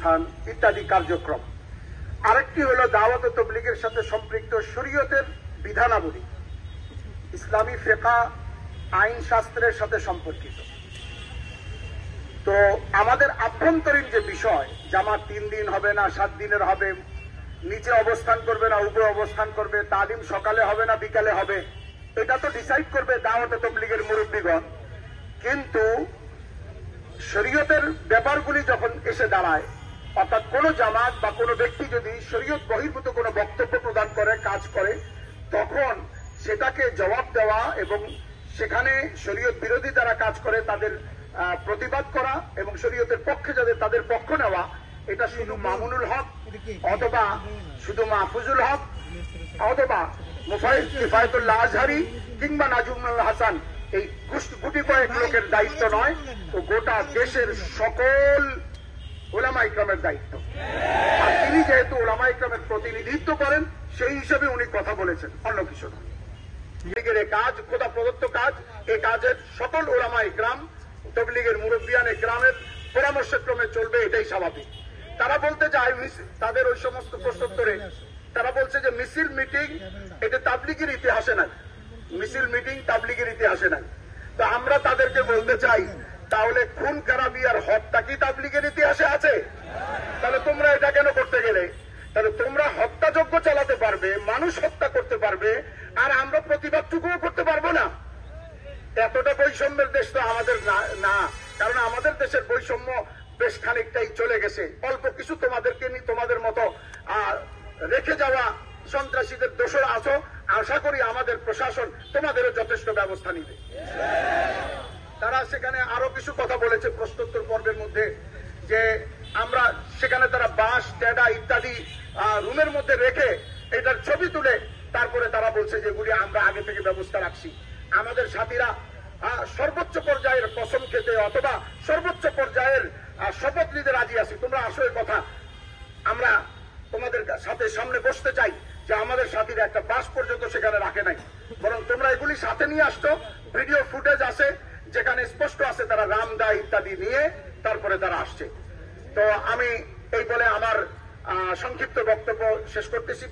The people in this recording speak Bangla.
অবস্থান ইত্যাদি কার্যক্রম। আরেকটি হলো দাওয়াত ও তাবলীগের সাথে সম্পৃক্ত শরীয়তের বিধানাবলী, ইসলামী ফিকহ আইন শাস্ত্রের সাথে সম্পর্কিত। তো আমাদের আভ্যন্তরীণ যে বিষয়, জামাত 3 দিন হবে না 7 দিনের হবে, নিচে অবস্থান করবে না উপরে অবস্থান করবে, তালিম সকালে হবে না বিকালে হবে, এটা তো ডিসাইড করবে দাওয়াত ও তাবলীগের মুরব্বীগণ। কিন্তু শরীয়তের ব্যাপারগুলি যখন এসে দাঁড়ায়, অর্থাৎ কোন জামাত বা কোনো ব্যক্তি যদি শরীয়ত বহির্ভূত কোনো বক্তব্য প্রদান করে, কাজ করে, তখন সেটাকে জবাব দেওয়া এবং সেখানে শরীয়ত বিরোধী যারা কাজ করে তাদের প্রতিবাদ করা এবং শরীয়তের পক্ষে যাদের তাদের পক্ষ নেওয়া, এটা শুধু মামুনুল হক অথবা শুধু মাহফুজুল হক অথবা মুফাইজ কিফায়াতুল্লাহ আজহারি কিংবা নাজমুল হাসান এই গুটি কয়েক লোকের দায়িত্ব নয়, তো গোটা দেশের সকল উলামা ইকরামের দায়িত্ব। আর তিনি যেহেতু উলামা ইকরামের প্রতিনিধিত্ব করেন, সেই হিসেবে উনি কথা বলেছেন, অন্য কিছু না। লীগের কাজ খোদা প্রদত্ত কাজ, এই কাজের সকল উলামা ইকরাম তাবলীগের মুরব্বিয়ান ইকরামের পরামর্শক্রমে চলবে, এটাই স্বাভাবিক। তারা বলতে চায়, তাদের ওই সমস্ত প্রশ্নোত্তরে তারা বলছে যে মিছিল মিটিং এটা তাবলীগের ইতিহাসে নাই, মিছিল মিটিং তাবলীগের ইতিহাসে নাই। তো আমরা তাদেরকে বলতে চাই, তাহলে খুন খারাপি আর হত্যা কি তাবলীগের ইতিহাসে আছে? তাহলে তোমরা এটা কেন করতে গেলে? তাহলে তোমরা হত্যাযজ্ঞ চালাতে পারবে, মানুষ হত্যা করতে পারবে, আর আমরা প্রতিবাদটুকুও করতে পারবো না? এতটা বৈষম্যের দেশ তো আমাদের না, কারণ আমাদের দেশের বৈষম্য বেশ খানিকটাই চলে গেছে। অল্প কিছু তোমাদেরকে নিয়ে তোমাদের মতো রেখে যাওয়া সন্ত্রাসীদের দোষরা আছো, আশা করি আমাদের প্রশাসন তোমাদেরও যথেষ্ট ব্যবস্থা নিবে। তারা সেখানে আরো কিছু কথা বলেছে প্রশ্নোত্তর পর্বের মধ্যে, যে আমরা সেখানে তারা বাঁশ টেডা ইত্যাদি রুমের মধ্যে রেখে এটার ছবি তুলে তারপরে তারা বলছে যেগুলি আমরা আগে থেকে ব্যবস্থা রাখছি। আমাদের সাথীরা সর্বোচ্চ পর্যায়ের কসম খেতে অথবা সর্বোচ্চ পর্যায়ের শপথ নিতে রাজি আছি, তোমরা আসো এই কথা, আমরা তোমাদের সাথে সামনে বসতে চাই, যে আমাদের সাথীরা একটা বাস পর্যন্ত সেখানে রাখে নাই, বরং তোমরা এগুলি সাথে নিয়ে আসতো। ভিডিও ফুটেজ আছে যেখানে স্পষ্ট আছে তারা রামদা ইত্যাদি নিয়ে তারপরে তারা আসছে। তো আমি এই বলে আমার সংক্ষিপ্ত বক্তব্য শেষ করতেছি।